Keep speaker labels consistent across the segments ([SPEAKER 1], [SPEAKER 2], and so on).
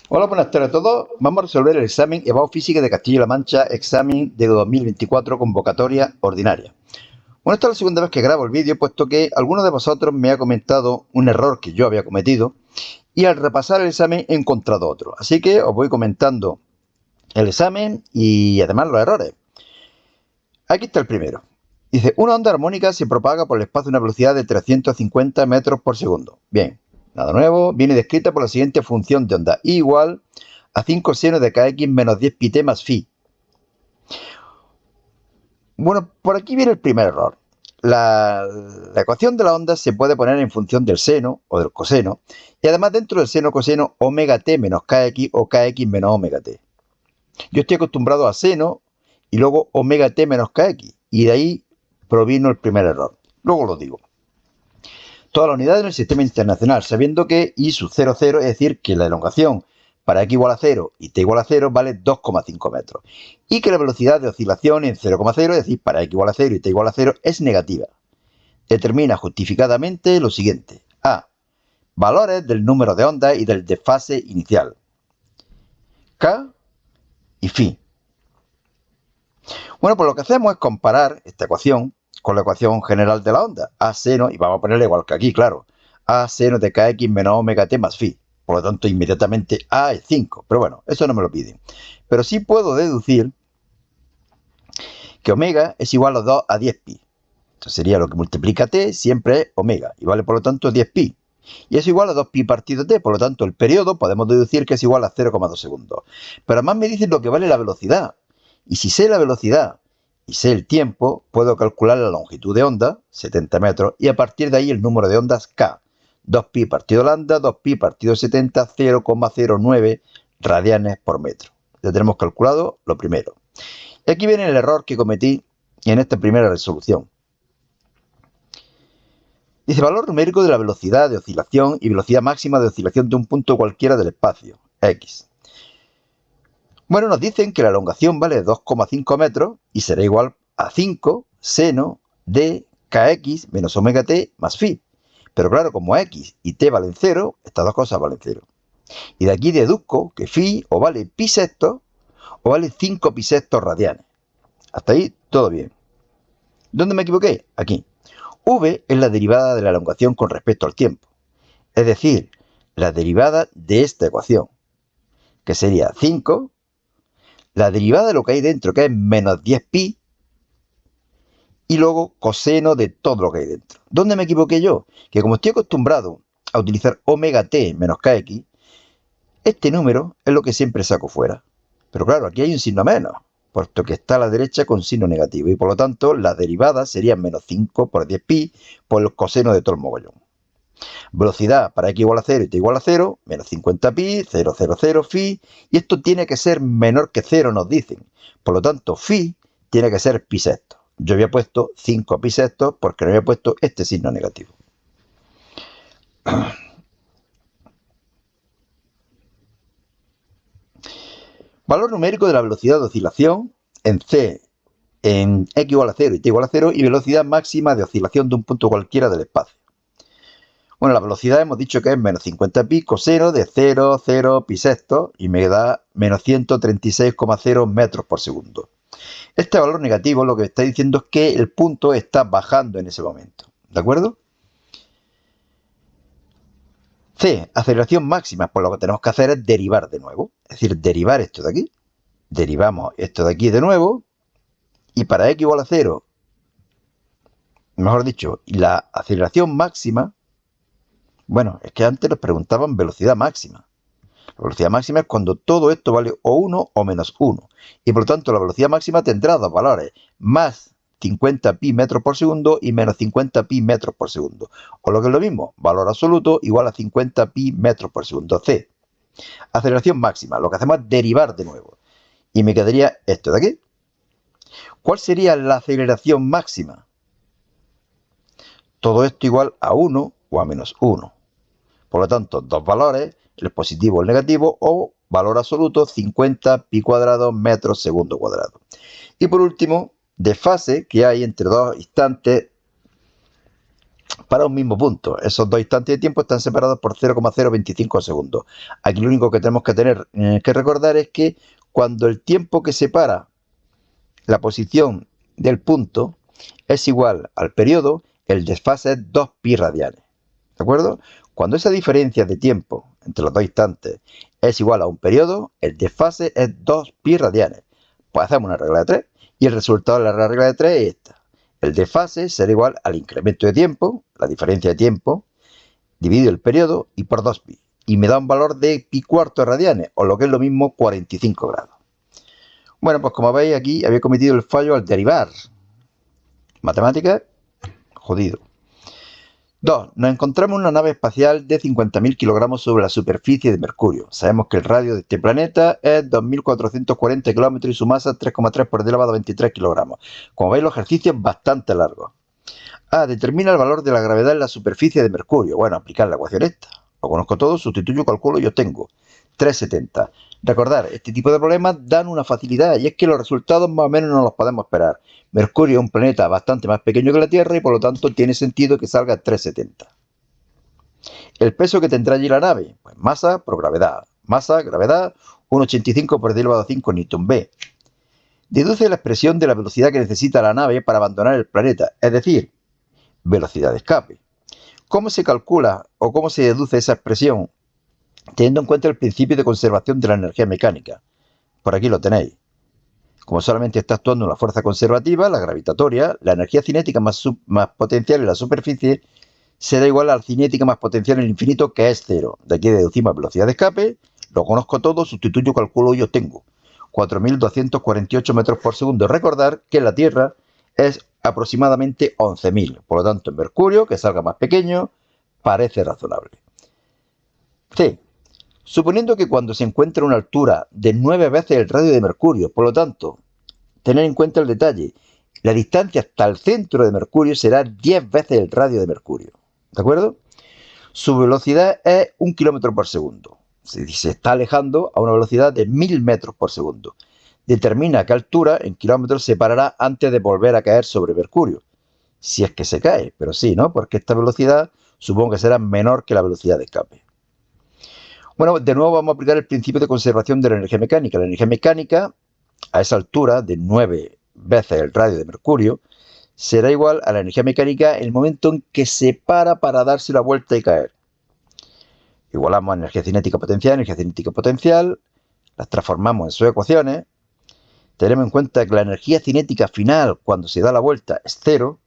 [SPEAKER 1] Hola, buenas tardes a todos. Vamos a resolver el examen EBAU Física de Castilla-La Mancha, examen de 2024, convocatoria ordinaria. Bueno, esta es la segunda vez que grabo el vídeo, puesto que alguno de vosotros me ha comentado un error que yo había cometido y al repasar el examen he encontrado otro. Así que os voy comentando el examen y además los errores. Aquí está el primero. Dice, una onda armónica se propaga por el espacio a una velocidad de 350 metros por segundo. Bien, nada nuevo. Viene descrita por la siguiente función de onda. I igual a 5 seno de kx menos 10 pi t más phi. Bueno, por aquí viene el primer error. La ecuación de la onda se puede poner en función del seno o del coseno. Y además dentro del seno coseno omega t menos kx o kx menos omega t. Yo estoy acostumbrado a seno y luego omega t menos kx. Y de ahí provino el primer error. Luego lo digo. Toda la unidad en el sistema internacional, sabiendo que I sub 0, 0, es decir, que la elongación para x igual a 0 y t igual a 0 vale 2,5 metros. Y que la velocidad de oscilación en 0,0, es decir, para x igual a 0 y t igual a 0, es negativa. Determina justificadamente lo siguiente. A. Valores del número de ondas y del desfase inicial. K y phi. Bueno, pues lo que hacemos es comparar esta ecuación con la ecuación general de la onda. A seno, y vamos a ponerle igual que aquí, claro. A seno de kx menos omega t más phi. Por lo tanto, inmediatamente A es 5. Pero bueno, eso no me lo piden. Pero sí puedo deducir que omega es igual a 2 a 10 pi. Esto sería lo que multiplica t, siempre es omega. Y vale, por lo tanto, 10 pi. Y es igual a 2 pi partido t. Por lo tanto, el periodo podemos deducir que es igual a 0,2 segundos. Pero además me dicen lo que vale la velocidad. Y si sé la velocidad y sé el tiempo, puedo calcular la longitud de onda, 70 metros, y a partir de ahí el número de ondas k. 2pi partido lambda, 2pi partido 70, 0,09 radianes por metro. Ya tenemos calculado lo primero. Y aquí viene el error que cometí en esta primera resolución. Dice valor numérico de la velocidad de oscilación y velocidad máxima de oscilación de un punto cualquiera del espacio, x. Bueno, nos dicen que la elongación vale 2,5 metros y será igual a 5 seno de kx menos omega t más phi. Pero claro, como x y t valen 0, estas dos cosas valen 0. Y de aquí deduzco que phi o vale pi sextos o vale 5 pi sextos radianes. Hasta ahí todo bien. ¿Dónde me equivoqué? Aquí. V es la derivada de la elongación con respecto al tiempo. Es decir, la derivada de esta ecuación, que sería 5, la derivada de lo que hay dentro, que es menos 10 pi, y luego coseno de todo lo que hay dentro. ¿Dónde me equivoqué yo? Que como estoy acostumbrado a utilizar omega t menos kx, este número es lo que siempre saco fuera. Pero claro, aquí hay un signo menos, puesto que está a la derecha con signo negativo, y por lo tanto la derivada sería menos 5 por 10 pi por el coseno de todo el mogollón. Velocidad para x igual a 0 y t igual a 0, menos 50 pi, 0, 0, 0, phi, y esto tiene que ser menor que 0, nos dicen. Por lo tanto, phi tiene que ser pi sexto. Yo había puesto 5 pi sextos porque no había puesto este signo negativo. Valor numérico de la velocidad de oscilación en c en x igual a 0 y t igual a 0 y velocidad máxima de oscilación de un punto cualquiera del espacio. Bueno, la velocidad hemos dicho que es menos 50 pi coseno de 0, 0 pi sexto y me da menos 136,0 metros por segundo. Este valor negativo lo que está diciendo es que el punto está bajando en ese momento. ¿De acuerdo? C, aceleración máxima. Pues lo que tenemos que hacer es derivar de nuevo. Es decir, derivar esto de aquí. Derivamos esto de aquí de nuevo. Y para x igual a 0, mejor dicho, la aceleración máxima, bueno, es que antes nos preguntaban velocidad máxima. La velocidad máxima es cuando todo esto vale o 1 o menos 1. Y por lo tanto la velocidad máxima tendrá dos valores, más 50 pi metros por segundo y menos 50 pi metros por segundo. O lo que es lo mismo, valor absoluto igual a 50 pi metros por segundo. C. Aceleración máxima. Lo que hacemos es derivar de nuevo. Y me quedaría esto de aquí. ¿Cuál sería la aceleración máxima? Todo esto igual a 1 o a menos 1. Por lo tanto, dos valores, el positivo o el negativo, o valor absoluto, 50 pi cuadrado metros segundo cuadrado. Y por último, desfase que hay entre dos instantes para un mismo punto. Esos dos instantes de tiempo están separados por 0,025 segundos. Aquí lo único que tenemos que tener que recordar es que cuando el tiempo que separa la posición del punto es igual al periodo, el desfase es 2pi radianes. ¿De acuerdo? Cuando esa diferencia de tiempo entre los dos instantes es igual a un periodo, el desfase es 2pi radianes. Pues hacemos una regla de 3 y el resultado de la regla de 3 es esta. El desfase será igual al incremento de tiempo, la diferencia de tiempo, dividido el periodo y por 2pi. Y me da un valor de pi cuarto radianes, o lo que es lo mismo 45 grados. Bueno, pues como veis aquí había cometido el fallo al derivar. Matemática, jodido. 2. Nos encontramos una nave espacial de 50.000 kilogramos sobre la superficie de Mercurio. Sabemos que el radio de este planeta es 2.440 kilómetros y su masa 3,3 por 10 elevado a 23 kilogramos. Como veis, los ejercicios bastante largos. A. Determina el valor de la gravedad en la superficie de Mercurio. Bueno, aplicar la ecuación esta. Lo conozco todo, sustituyo, calculo y obtengo 370. Recordar, este tipo de problemas dan una facilidad y es que los resultados más o menos no los podemos esperar. Mercurio es un planeta bastante más pequeño que la Tierra y por lo tanto tiene sentido que salga 370. El peso que tendrá allí la nave, pues masa por gravedad. Masa, gravedad, 1,85 por 10 elevado a 5 Nb. Deduce la expresión de la velocidad que necesita la nave para abandonar el planeta, es decir, velocidad de escape. ¿Cómo se calcula o cómo se deduce esa expresión? Teniendo en cuenta el principio de conservación de la energía mecánica. Por aquí lo tenéis. Como solamente está actuando una fuerza conservativa, la gravitatoria, la energía cinética más potencial en la superficie será igual a la cinética más potencial en el infinito, que es 0. De aquí deducimos velocidad de escape, lo conozco todo, sustituyo, calculo y obtengo 4.248 metros por segundo. Recordar que en la Tierra es aproximadamente 11.000. Por lo tanto, en Mercurio, que salga más pequeño, parece razonable. C. Suponiendo que cuando se encuentra a una altura de 9 veces el radio de Mercurio, por lo tanto, tener en cuenta el detalle, la distancia hasta el centro de Mercurio será 10 veces el radio de Mercurio. ¿De acuerdo? Su velocidad es 1 km por segundo. Se está alejando a una velocidad de 1000 metros por segundo. Determina a qué altura en kilómetros se parará antes de volver a caer sobre Mercurio. Si es que se cae, pero sí, ¿no? Porque esta velocidad supongo que será menor que la velocidad de escape. Bueno, de nuevo vamos a aplicar el principio de conservación de la energía mecánica. La energía mecánica, a esa altura de 9 veces el radio de Mercurio, será igual a la energía mecánica en el momento en que se para darse la vuelta y caer. Igualamos energía cinética potencial, las transformamos en sus ecuaciones. Tenemos en cuenta que la energía cinética final cuando se da la vuelta es 0.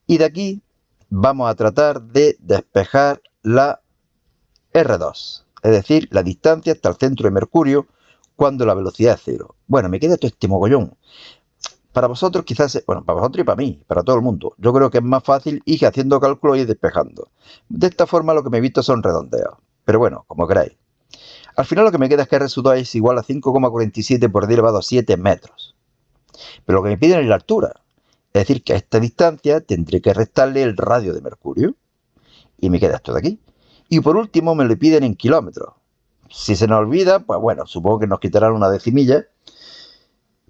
[SPEAKER 1] Y de aquí vamos a tratar de despejar la R2. Es decir, la distancia hasta el centro de Mercurio cuando la velocidad es 0. Bueno, me queda todo este mogollón. Para vosotros quizás, bueno, para vosotros y para mí, para todo el mundo, yo creo que es más fácil ir haciendo cálculos y despejando. De esta forma lo que me he visto son redondeos. Pero bueno, como queráis. Al final lo que me queda es que R2 es igual a 5,47 por 10 elevado a 7 metros. Pero lo que me piden es la altura. Es decir, que a esta distancia tendré que restarle el radio de Mercurio. Y me queda esto de aquí. Y por último me lo piden en kilómetros. Si se nos olvida, pues bueno, supongo que nos quitarán una decimilla.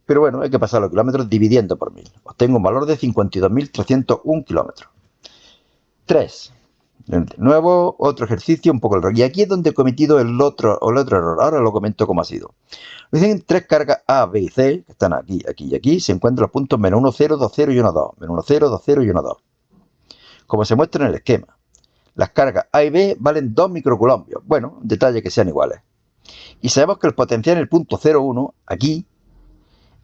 [SPEAKER 1] Pero bueno, hay que pasar los kilómetros dividiendo por 1000. Obtengo un valor de 52.301 kilómetros. 3. De nuevo, otro ejercicio, un poco el error. Y aquí es donde he cometido el otro error. Ahora lo comento cómo ha sido. Me dicen 3 cargas A, B y C, que están aquí, aquí y aquí. Se encuentran los puntos menos 1, 0, 2, 0 y 1, 2. Menos 1, 0, 2, 0 y 1, 2. Como se muestra en el esquema. Las cargas A y B valen 2 microcoulombios. Bueno, un detalle que sean iguales. Y sabemos que el potencial en el punto 0,1, aquí,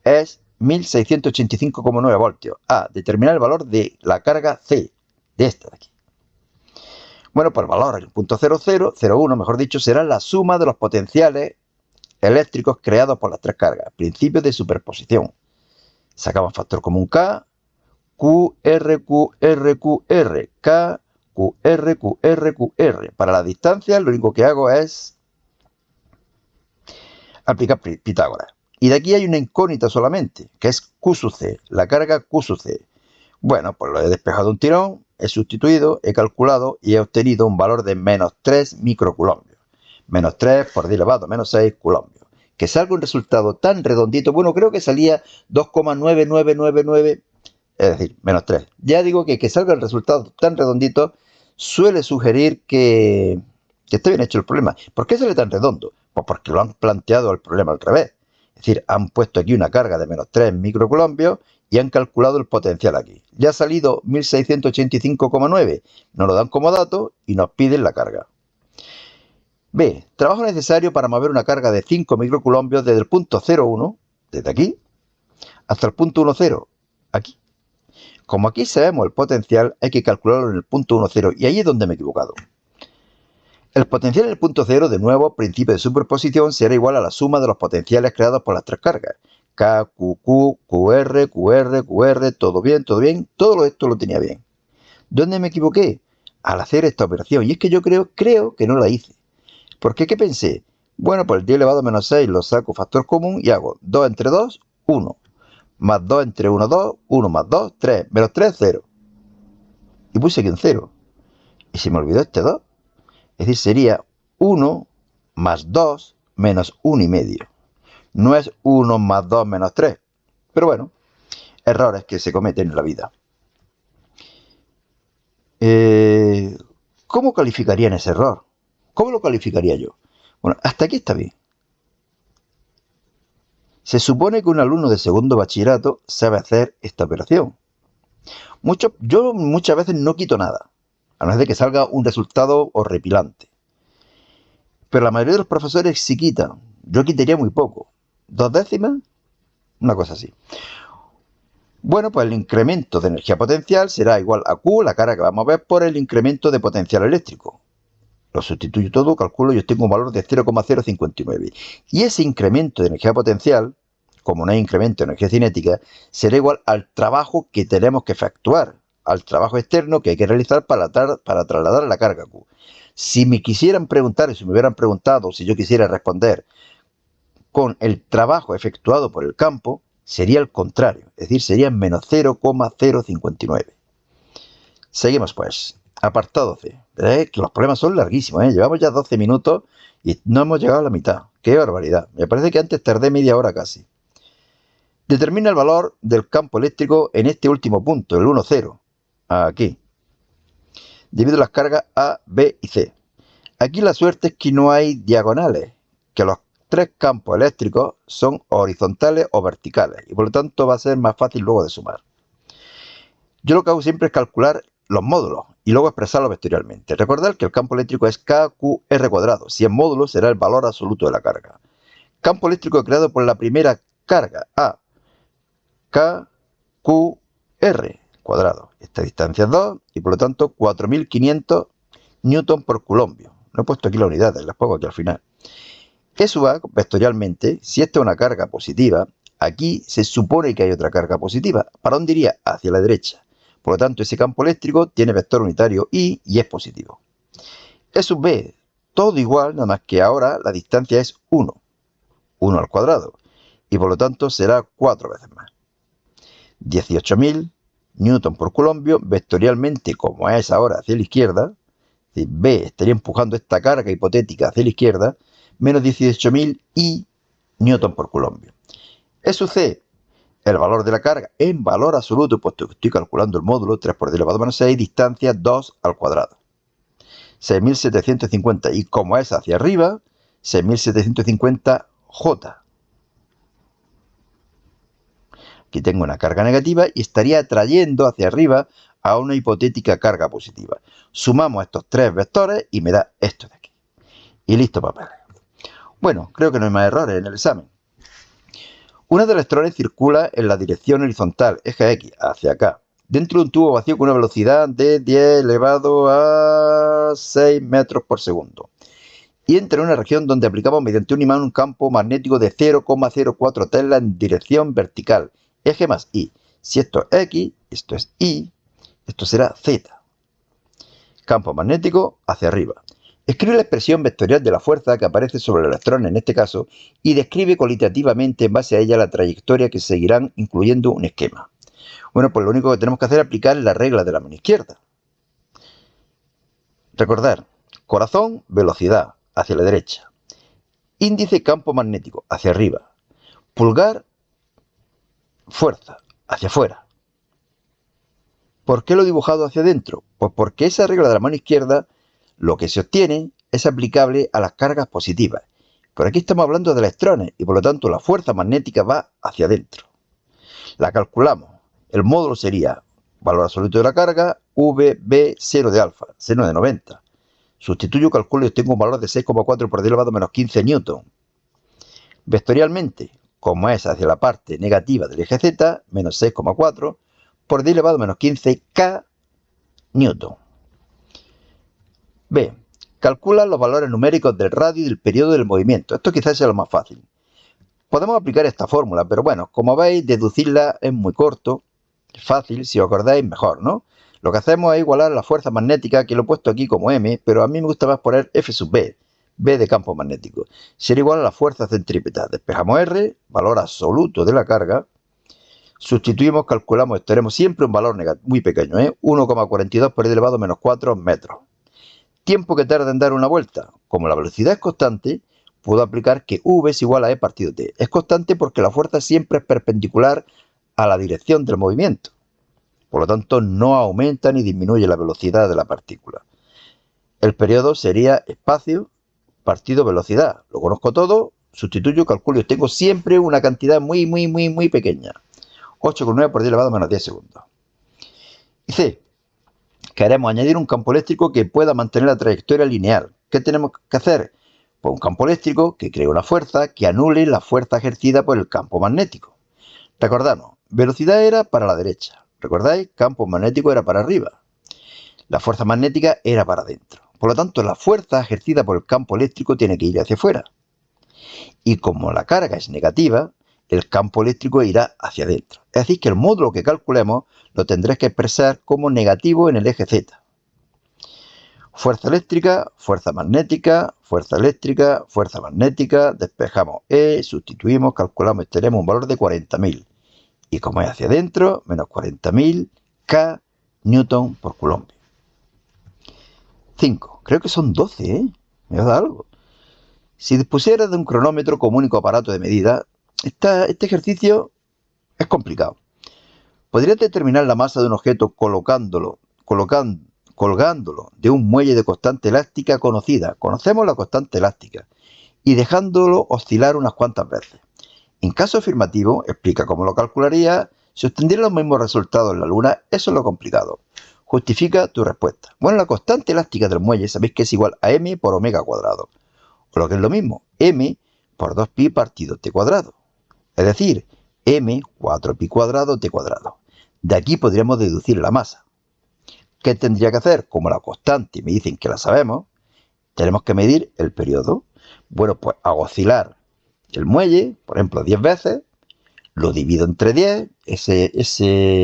[SPEAKER 1] es 1685,9 voltios. A. Determinar el valor de la carga C, de esta de aquí. Bueno, pues el valor en el punto 0,1, mejor dicho, será la suma de los potenciales eléctricos creados por las 3 cargas. Principio de superposición. Sacamos factor común K, QR, QR, QR, K, QR, QR, QR. Para la distancia lo único que hago es aplicar Pitágoras. Y de aquí hay una incógnita solamente, que es Q sub C, la carga Q sub C. Bueno, pues lo he despejado un tirón, he sustituido, he calculado y he obtenido un valor de menos 3 microcoulombios. Menos 3 por 10 elevado a menos 6 coulombios. Que salga un resultado tan redondito, bueno, creo que salía 2,9999 es decir, menos 3. Ya digo que salga el resultado tan redondito suele sugerir que está bien hecho el problema. ¿Por qué sale tan redondo? Pues porque lo han planteado el problema al revés. Es decir, han puesto aquí una carga de menos 3 microcoulombios y han calculado el potencial aquí. Ya ha salido 1685,9. Nos lo dan como dato y nos piden la carga. B. Trabajo necesario para mover una carga de 5 microcoulombios desde el punto 0,1, desde aquí, hasta el punto 1,0, aquí. Como aquí sabemos el potencial, hay que calcularlo en el punto 1,0 y ahí es donde me he equivocado. El potencial en el punto 0, de nuevo, principio de superposición, será igual a la suma de los potenciales creados por las tres cargas. K, Q, Q, QR, QR, QR, todo bien, todo esto lo tenía bien. ¿Dónde me equivoqué? Al hacer esta operación. Y es que yo creo que no la hice. ¿Por qué? ¿Qué pensé? Bueno, pues el 10 elevado a menos 6 lo saco factor común y hago 2 entre 2, 1. Más 2 entre 1, 2. 1 más 2, 3. Menos 3, 0. Y puse aquí un 0. Y se me olvidó este 2. Es decir, sería 1 más 2 menos 1,5. No es 1 más 2 menos 3. Pero bueno, errores que se cometen en la vida. ¿Cómo calificarían ese error? ¿Cómo lo calificaría yo? Bueno, hasta aquí está bien. Se supone que un alumno de segundo bachillerato sabe hacer esta operación. Yo muchas veces no quito nada, a no ser de que salga un resultado horripilante. Pero la mayoría de los profesores sí quitan. Yo quitaría muy poco. 2 décimas, una cosa así. Bueno, pues el incremento de energía potencial será igual a Q, la carga que vamos a ver, por el incremento de potencial eléctrico. Lo sustituyo todo, calculo, yo tengo un valor de 0,059. Y ese incremento de energía potencial, como no hay incremento de energía cinética, será igual al trabajo que tenemos que efectuar, al trabajo externo que hay que realizar para trasladar la carga Q. Si me quisieran preguntar, y si me hubieran preguntado, si yo quisiera responder con el trabajo efectuado por el campo, sería el contrario, es decir, sería menos 0,059. Seguimos pues. Apartado C. Veréis que los problemas son larguísimos, ¿eh? Llevamos ya 12 minutos y no hemos llegado a la mitad. ¡Qué barbaridad! Me parece que antes tardé media hora casi. Determina el valor del campo eléctrico en este último punto, el 1,0. Aquí. Debido a las cargas A, B y C. Aquí la suerte es que no hay diagonales, que los tres campos eléctricos son horizontales o verticales y por lo tanto va a ser más fácil luego de sumar. Yo lo que hago siempre es calcular los módulos y luego expresarlo vectorialmente. Recordad que el campo eléctrico es KQR cuadrado. Si es módulo será el valor absoluto de la carga. Campo eléctrico creado por la primera carga A, KQR cuadrado. Esta distancia es 2 y por lo tanto 4500 newton por coulombio. No he puesto aquí las unidades, las pongo aquí al final. Eso va vectorialmente. Si esta es una carga positiva, aquí se supone que hay otra carga positiva. ¿Para dónde iría? Hacia la derecha. Por lo tanto, ese campo eléctrico tiene vector unitario I y es positivo. E sub B, todo igual, nada más que ahora la distancia es 1. 1 al cuadrado. Y por lo tanto será 4 veces más. 18.000 newton por coulombio, vectorialmente, como es ahora hacia la izquierda. B estaría empujando esta carga hipotética hacia la izquierda, menos 18.000 I newton por coulombio. E sub C, el valor de la carga en valor absoluto, puesto que estoy calculando el módulo, 3 por 10 elevado a menos 6, distancia 2 al cuadrado. 6.750, y como es hacia arriba, 6.750 J. Aquí tengo una carga negativa y estaría atrayendo hacia arriba a una hipotética carga positiva. Sumamos estos tres vectores y me da esto de aquí. Y listo, papeles. Bueno, creo que no hay más errores en el examen. Una de electrones circula en la dirección horizontal, eje X, hacia acá, dentro de un tubo vacío con una velocidad de 10 elevado a 6 metros por segundo. Y entra en una región donde aplicamos mediante un imán un campo magnético de 0,04 Tesla en dirección vertical, eje más Y. Si esto es X, esto es Y, esto será Z. Campo magnético hacia arriba. Escribe la expresión vectorial de la fuerza que aparece sobre el electrón en este caso y describe cualitativamente en base a ella la trayectoria que seguirán, incluyendo un esquema. Bueno, pues lo único que tenemos que hacer es aplicar la regla de la mano izquierda. Recordar, corazón, velocidad, hacia la derecha. Índice, campo magnético, hacia arriba. Pulgar, fuerza, hacia afuera. ¿Por qué lo he dibujado hacia adentro? Pues porque esa regla de la mano izquierda, lo que se obtiene es aplicable a las cargas positivas. Pero aquí estamos hablando de electrones y por lo tanto la fuerza magnética va hacia adentro. La calculamos. El módulo sería valor absoluto de la carga, VB 0 de alfa, seno de 90. Sustituyo, calculo y obtengo un valor de 6,4 por 10 elevado menos 15 newton. Vectorialmente, como es hacia la parte negativa del eje Z, menos 6,4 por 10 elevado menos 15 K newton. B. Calcula los valores numéricos del radio y del periodo del movimiento. Esto quizás sea lo más fácil. Podemos aplicar esta fórmula, pero bueno, como veis, deducirla es muy corto, es fácil, si os acordáis mejor, ¿no? Lo que hacemos es igualar la fuerza magnética, que lo he puesto aquí como M, pero a mí me gusta más poner F sub B, B de campo magnético. Será igual a la fuerza centrípeta. Despejamos R, valor absoluto de la carga. Sustituimos, calculamos, tenemos siempre un valor muy pequeño, 1,42 por 10 elevado menos 4 metros. Tiempo que tarda en dar una vuelta. Como la velocidad es constante, puedo aplicar que V es igual a E partido T. Es constante porque la fuerza siempre es perpendicular a la dirección del movimiento. Por lo tanto, no aumenta ni disminuye la velocidad de la partícula. El periodo sería espacio partido velocidad. Lo conozco todo, sustituyo, calculo y obtengo siempre una cantidad muy pequeña. 8,9 por 10 elevado menos 10 segundos. Y C. Queremos añadir un campo eléctrico que pueda mantener la trayectoria lineal. ¿Qué tenemos que hacer? Pues un campo eléctrico que cree una fuerza que anule la fuerza ejercida por el campo magnético. Recordamos, velocidad era para la derecha. ¿Recordáis? Campo magnético era para arriba. La fuerza magnética era para adentro. Por lo tanto, la fuerza ejercida por el campo eléctrico tiene que ir hacia afuera. Y como la carga es negativa, el campo eléctrico irá hacia adentro. Es decir, que el módulo que calculemos lo tendréis que expresar como negativo en el eje Z. Fuerza eléctrica, fuerza magnética, fuerza eléctrica, fuerza magnética, despejamos E, sustituimos, calculamos y tenemos un valor de 40.000. Y como es hacia adentro, menos 40.000 K newton por coulomb. 5. Creo que son 12, Me da algo. Si dispusiera de un cronómetro como único aparato de medida, este ejercicio es complicado. Podría determinar la masa de un objeto colgándolo de un muelle de constante elástica conocida. Conocemos la constante elástica. Y dejándolo oscilar unas cuantas veces. En caso afirmativo, explica cómo lo calcularía. Si obtendría los mismos resultados en la Luna, eso es lo complicado. Justifica tu respuesta. Bueno, la constante elástica del muelle sabéis que es igual a m por omega cuadrado. O lo que es lo mismo, m por 2pi partido t cuadrado. Es decir, m 4pi cuadrado t cuadrado. De aquí podríamos deducir la masa. ¿Qué tendría que hacer? Como la constante me dicen que la sabemos, tenemos que medir el periodo. Bueno, pues a oscilar el muelle, por ejemplo, 10 veces, lo divido entre 10, ese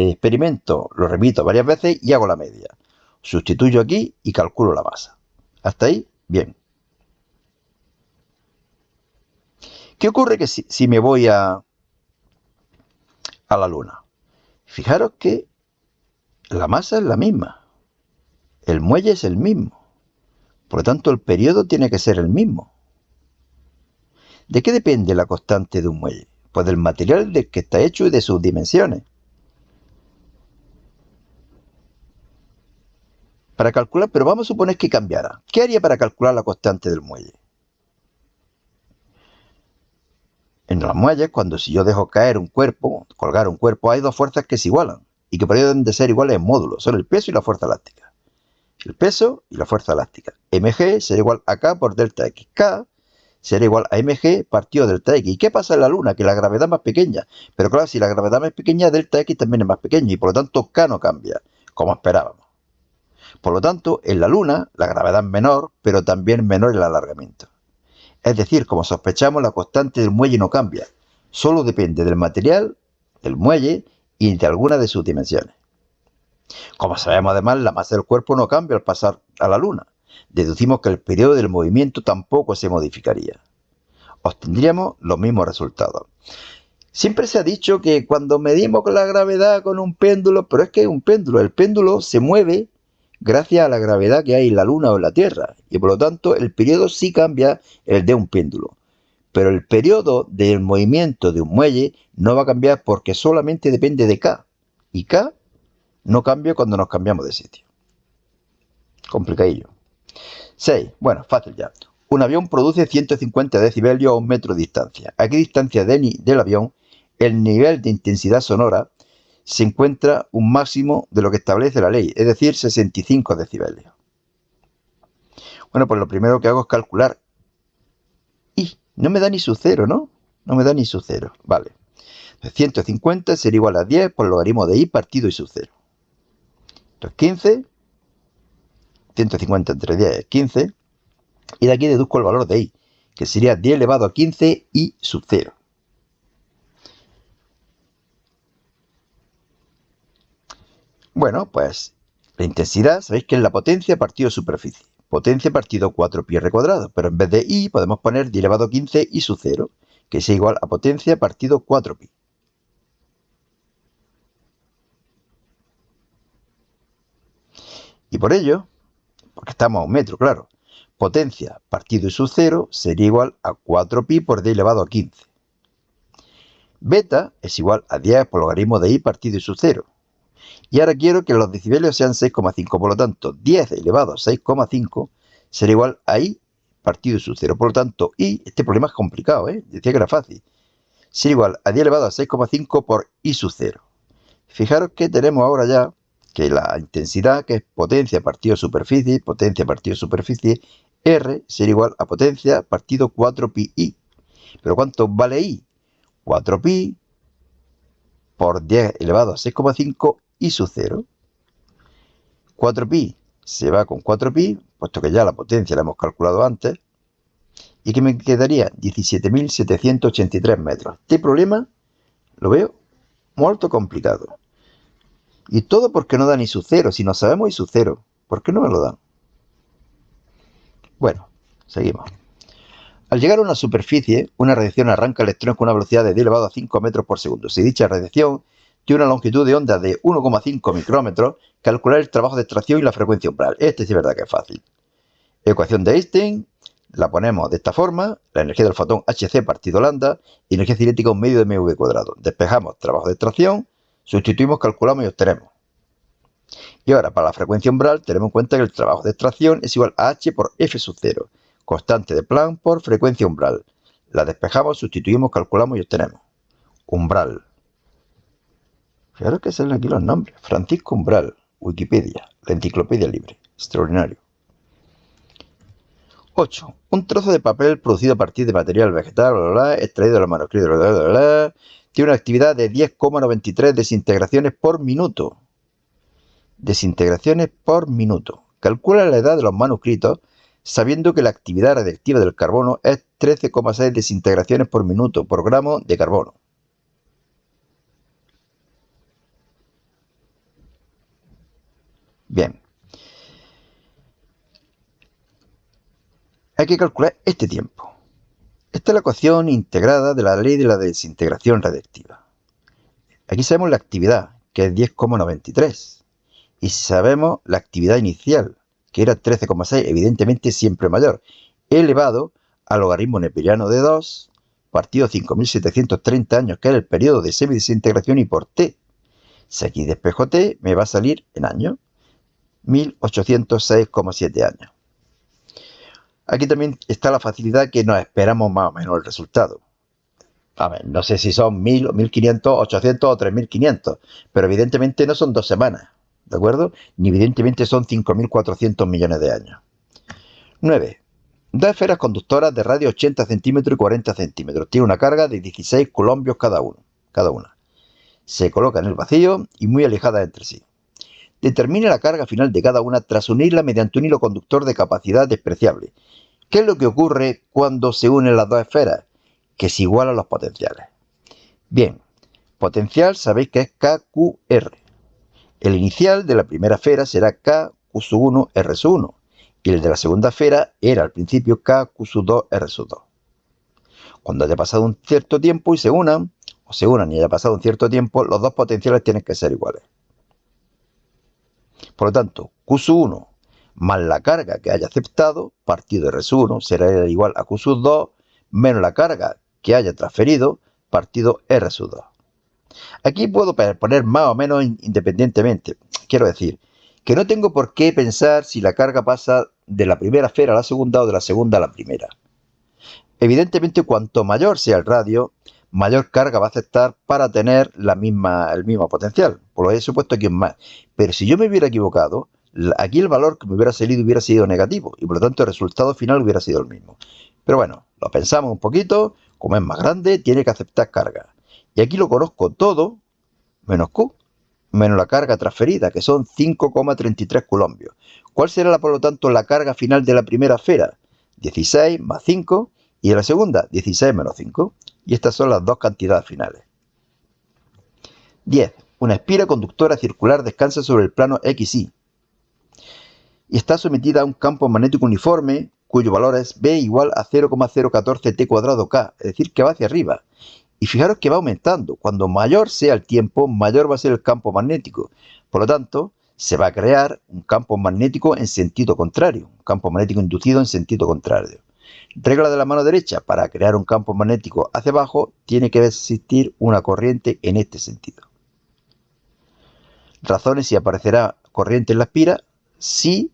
[SPEAKER 1] experimento lo repito varias veces y hago la media. Sustituyo aquí y calculo la masa. ¿Hasta ahí? Bien. ¿Qué ocurre que si me voy a la Luna? Fijaros que la masa es la misma. El muelle es el mismo. Por lo tanto, el periodo tiene que ser el mismo. ¿De qué depende la constante de un muelle? Pues del material del que está hecho y de sus dimensiones. Para calcular, pero vamos a suponer que cambiara. ¿Qué haría para calcular la constante del muelle? En los muelles, cuando si yo dejo caer un cuerpo, colgar un cuerpo, hay dos fuerzas que se igualan y que por ello deben de ser iguales en módulos. Son el peso y la fuerza elástica. El peso y la fuerza elástica. mg será igual a k por delta x. K será igual a mg partido delta x. ¿Y qué pasa en la Luna? Que la gravedad es más pequeña. Pero claro, si la gravedad es más pequeña, delta x también es más pequeño y por lo tanto k no cambia, como esperábamos. Por lo tanto, en la Luna la gravedad es menor, pero también menor el alargamiento. Es decir, como sospechamos, la constante del muelle no cambia. Solo depende del material, del muelle y de alguna de sus dimensiones. Como sabemos además, la masa del cuerpo no cambia al pasar a la Luna. Deducimos que el periodo del movimiento tampoco se modificaría. Obtendríamos los mismos resultados. Siempre se ha dicho que cuando medimos la gravedad con un péndulo, pero es que es un péndulo, el péndulo se mueve gracias a la gravedad que hay en la Luna o en la Tierra, y por lo tanto el periodo sí cambia el de un péndulo. Pero el periodo del movimiento de un muelle no va a cambiar porque solamente depende de K. Y K No cambia cuando nos cambiamos de sitio. Complicadillo. 6. Bueno, fácil ya. Un avión produce 150 decibelios a 1 metro de distancia. ¿A qué distancia del avión el nivel de intensidad sonora se encuentra un máximo de lo que establece la ley? Es decir, 65 decibelios. Bueno, pues lo primero que hago es calcular. Y no me da ni su cero, ¿no? No me da ni su cero. Vale. 150 sería igual a 10 por logaritmo de i partido i sub 0. Entonces 15. 150 entre 10 es 15. Y de aquí deduzco el valor de i, que sería 10 elevado a 15 i sub 0. Bueno, pues la intensidad, sabéis que es la potencia partido superficie. Potencia partido 4pi r cuadrado. Pero en vez de i podemos poner 10 elevado a 15 i sub 0, que es igual a potencia partido 4pi. Y por ello, porque estamos a 1 metro, claro, potencia partido i sub 0 sería igual a 4pi por 10 elevado a 15. Beta es igual a 10 por logaritmo de i partido i sub 0. Y ahora quiero que los decibelios sean 6,5. Por lo tanto, 10 elevado a 6,5 será igual a i partido i sub 0. Por lo tanto, este problema es complicado, decía que era fácil. Será igual a 10 elevado a 6,5 por i sub 0. Fijaros que tenemos ahora ya que la intensidad, que es potencia partido superficie, R será igual a potencia partido 4pi i. ¿Pero cuánto vale i? 4pi por 10 elevado a 6,5 i sub 0. 4pi se va con 4pi, puesto que ya la potencia la hemos calculado antes. ¿Y qué me quedaría? 17.783 metros. Este problema lo veo muy complicado. Y todo porque no da ni sub 0. Si no sabemos i sub 0, ¿por qué no me lo dan? Bueno, seguimos. Al llegar a una superficie, una radiación arranca electrones con una velocidad de 10 elevado a 5 metros por segundo. Si dicha radiación tiene una longitud de onda de 1,5 micrómetros, calcular el trabajo de extracción y la frecuencia umbral. Este sí es verdad que es fácil. Ecuación de Einstein, la ponemos de esta forma: la energía del fotón Hc partido lambda y energía cinética 1 medio de mv cuadrado. Despejamos trabajo de extracción, sustituimos, calculamos y obtenemos. Y ahora, para la frecuencia umbral, tenemos en cuenta que el trabajo de extracción es igual a h por f sub 0, constante de Planck por frecuencia umbral. La despejamos, sustituimos, calculamos y obtenemos. Umbral. Fijaros que salen aquí los nombres. Francisco Umbral, Wikipedia, la enciclopedia libre. Extraordinario. 8. Un trozo de papel producido a partir de material vegetal, extraído de los manuscritos, tiene una actividad de 10,93 desintegraciones por minuto. Desintegraciones por minuto. Calcula la edad de los manuscritos sabiendo que la actividad radiactiva del carbono es 13,6 desintegraciones por minuto por gramo de carbono. Bien. Hay que calcular este tiempo. Esta es la ecuación integrada de la ley de la desintegración radiactiva. Aquí sabemos la actividad, que es 10,93. Y sabemos la actividad inicial, que era 13,6, evidentemente siempre mayor, elevado al logaritmo neperiano de 2, partido 5.730 años, que era el periodo de semidesintegración, y por t. Si aquí despejo t, me va a salir en años, 1806,7 años. Aquí también está la facilidad que nos esperamos más o menos el resultado. A ver, no sé si son 1000 o 1500, 800 o 3500, pero evidentemente no son 2 semanas, ¿de acuerdo? Ni evidentemente son 5400 millones de años. 9. Dos esferas conductoras de radio 80 centímetros y 40 centímetros. Tiene una carga de 16 colombios cada una. Se coloca en el vacío y muy alejadas entre sí. Determine la carga final de cada una tras unirla mediante un hilo conductor de capacidad despreciable. ¿Qué es lo que ocurre cuando se unen las dos esferas? Que se igualan los potenciales. Bien, potencial sabéis que es KQR. El inicial de la primera esfera será KQ1 R1 y el de la segunda esfera era al principio KQ2 R2. Cuando haya pasado un cierto tiempo y se unan y haya pasado un cierto tiempo, los dos potenciales tienen que ser iguales. Por lo tanto, Q1 más la carga que haya aceptado, partido de R1, será igual a Q2 menos la carga que haya transferido, partido R2. Aquí puedo poner más o menos independientemente. Quiero decir, que no tengo por qué pensar si la carga pasa de la primera esfera a la segunda o de la segunda a la primera. Evidentemente, cuanto mayor sea el radio, mayor carga va a aceptar para tener el mismo potencial. Por lo he supuesto aquí es más. Pero si yo me hubiera equivocado, aquí el valor que me hubiera salido hubiera sido negativo y por lo tanto el resultado final hubiera sido el mismo. Pero bueno, lo pensamos un poquito, como es más grande, tiene que aceptar carga. Y aquí lo conozco todo, menos Q, menos la carga transferida, que son 5,33 coulombios. ¿Cuál será, por lo tanto, la carga final de la primera esfera? 16 más 5, y de la segunda, 16 menos 5. Y estas son las dos cantidades finales. 10. Una espira conductora circular descansa sobre el plano XY y está sometida a un campo magnético uniforme cuyo valor es B igual a 0,014 T cuadrado K, es decir, que va hacia arriba. Y fijaros que va aumentando. Cuando mayor sea el tiempo, mayor va a ser el campo magnético. Por lo tanto, se va a crear un campo magnético en sentido contrario, un campo magnético inducido en sentido contrario. Regla de la mano derecha: para crear un campo magnético hacia abajo, tiene que existir una corriente en este sentido. Razones si aparecerá corriente en la espira: sí,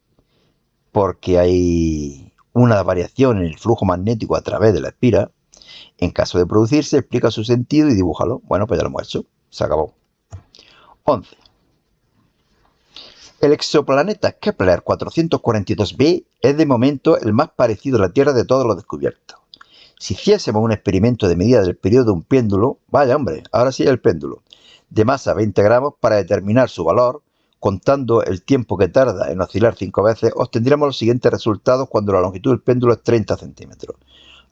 [SPEAKER 1] porque hay una variación en el flujo magnético a través de la espira. En caso de producirse, explica su sentido y dibújalo. Bueno, pues ya lo hemos hecho. Se acabó. 11. El exoplaneta Kepler 442b es de momento el más parecido a la Tierra de todos los descubiertos. Si hiciésemos un experimento de medida del periodo de un péndulo, vaya hombre, ahora sí el péndulo, de masa 20 gramos para determinar su valor, contando el tiempo que tarda en oscilar 5 veces, obtendríamos los siguientes resultados cuando la longitud del péndulo es 30 centímetros.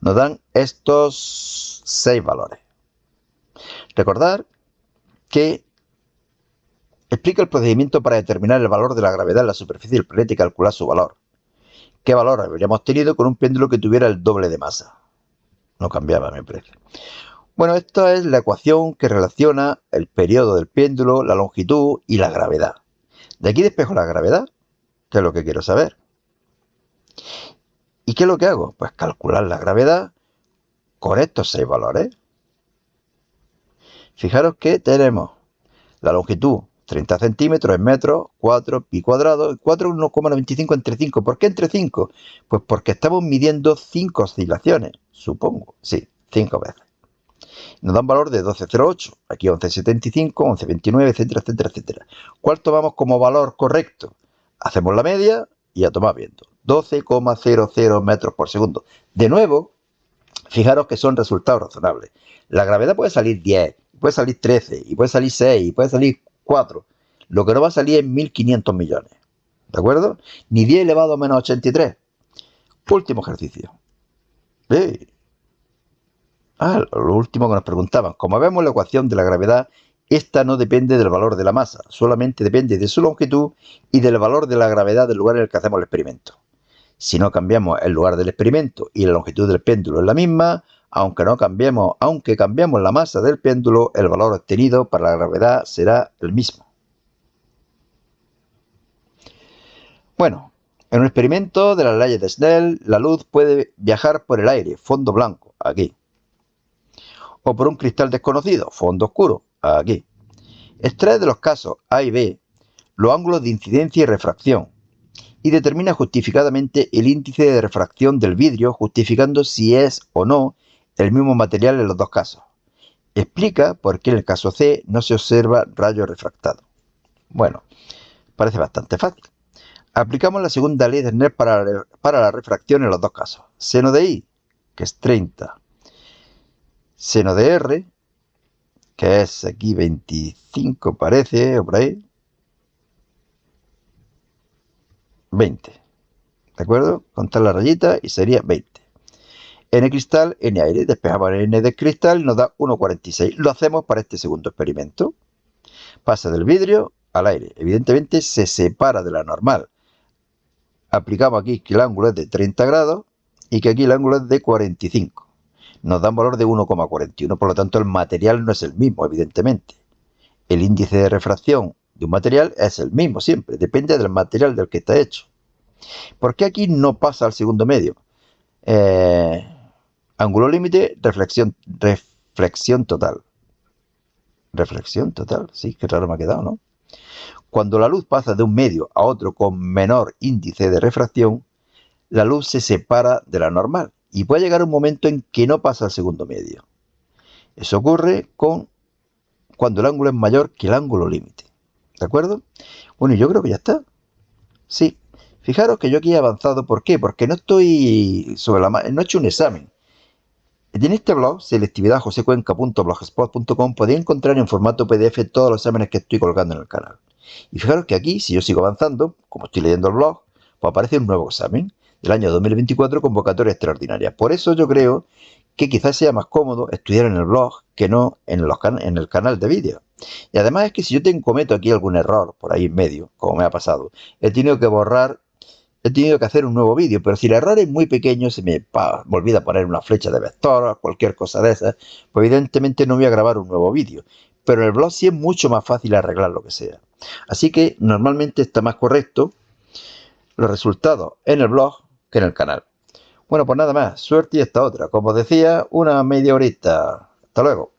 [SPEAKER 1] Nos dan estos 6 valores. Recordar que explica el procedimiento para determinar el valor de la gravedad en la superficie del planeta y calcular su valor. ¿Qué valor habríamos tenido con un péndulo que tuviera el doble de masa? No cambiaba, me parece. Bueno, esta es la ecuación que relaciona el periodo del péndulo, la longitud y la gravedad. De aquí despejo la gravedad, que es lo que quiero saber. ¿Y qué es lo que hago? Pues calcular la gravedad con estos 6 valores. Fijaros que tenemos la longitud 30 centímetros en metros, 4 pi cuadrado, 4 1,95 entre 5. ¿Por qué entre 5? Pues porque estamos midiendo 5 oscilaciones, supongo. Sí, 5 veces. Nos da un valor de 12,08. Aquí 11,75, 11,29, etcétera, etcétera, etcétera. ¿Cuál tomamos como valor correcto? Hacemos la media y a tomar viento. 12,00 metros por segundo. De nuevo, fijaros que son resultados razonables. La gravedad puede salir 10, puede salir 13, y puede salir 6, y puede salir 4. Lo que no va a salir es 1.500 millones. ¿De acuerdo? Ni 10 elevado a menos 83. Último ejercicio. Lo último que nos preguntaban. Como vemos, la ecuación de la gravedad, esta no depende del valor de la masa, solamente depende de su longitud y del valor de la gravedad del lugar en el que hacemos el experimento. Si no cambiamos el lugar del experimento y la longitud del péndulo es la misma, aunque cambiamos la masa del péndulo, el valor obtenido para la gravedad será el mismo. Bueno, en un experimento de las leyes de Snell, la luz puede viajar por el aire, fondo blanco, aquí. O por un cristal desconocido, fondo oscuro, aquí. Extrae de los casos A y B los ángulos de incidencia y refracción y determina justificadamente el índice de refracción del vidrio, justificando si es o no el mismo material en los dos casos. Explica por qué en el caso C no se observa rayo refractado. Bueno, parece bastante fácil. Aplicamos la segunda ley de Snell para la refracción en los dos casos. Seno de I, que es 30. Seno de R, que es aquí 25 parece, o por ahí. 20. ¿De acuerdo? Contar la rayita y sería 20. N cristal, N aire. Despejamos el N del cristal y nos da 1,46. Lo hacemos para este segundo experimento. Pasa del vidrio al aire. Evidentemente se separa de la normal. Aplicamos aquí que el ángulo es de 30 grados y que aquí el ángulo es de 45. Nos da un valor de 1,41. Por lo tanto, el material no es el mismo, evidentemente. El índice de refracción de un material es el mismo siempre. Depende del material del que está hecho. ¿Por qué aquí no pasa al segundo medio? Ángulo límite, reflexión total. Reflexión total, sí, qué raro me ha quedado, ¿no? Cuando la luz pasa de un medio a otro con menor índice de refracción, la luz se separa de la normal y puede llegar un momento en que no pasa al segundo medio. Eso ocurre cuando el ángulo es mayor que el ángulo límite. ¿De acuerdo? Bueno, yo creo que ya está. Sí. Fijaros que yo aquí he avanzado. ¿Por qué? Porque no estoy sobre no he hecho un examen. En este blog, selectividadjosecuenca.blogspot.com, podéis encontrar en formato PDF todos los exámenes que estoy colgando en el canal. Y fijaros que aquí, si yo sigo avanzando, como estoy leyendo el blog, pues aparece un nuevo examen del año 2024, convocatoria extraordinaria. Por eso yo creo que quizás sea más cómodo estudiar en el blog que no en el canal de vídeo. Y además es que si yo cometo aquí algún error por ahí en medio, como me ha pasado, he tenido que hacer un nuevo vídeo, pero si el error es muy pequeño, me olvida poner una flecha de vector o cualquier cosa de esas, pues evidentemente no voy a grabar un nuevo vídeo. Pero en el blog sí es mucho más fácil arreglar lo que sea. Así que normalmente está más correcto los resultados en el blog que en el canal. Bueno, pues nada más, suerte y hasta otra. Como decía, una media horita. Hasta luego.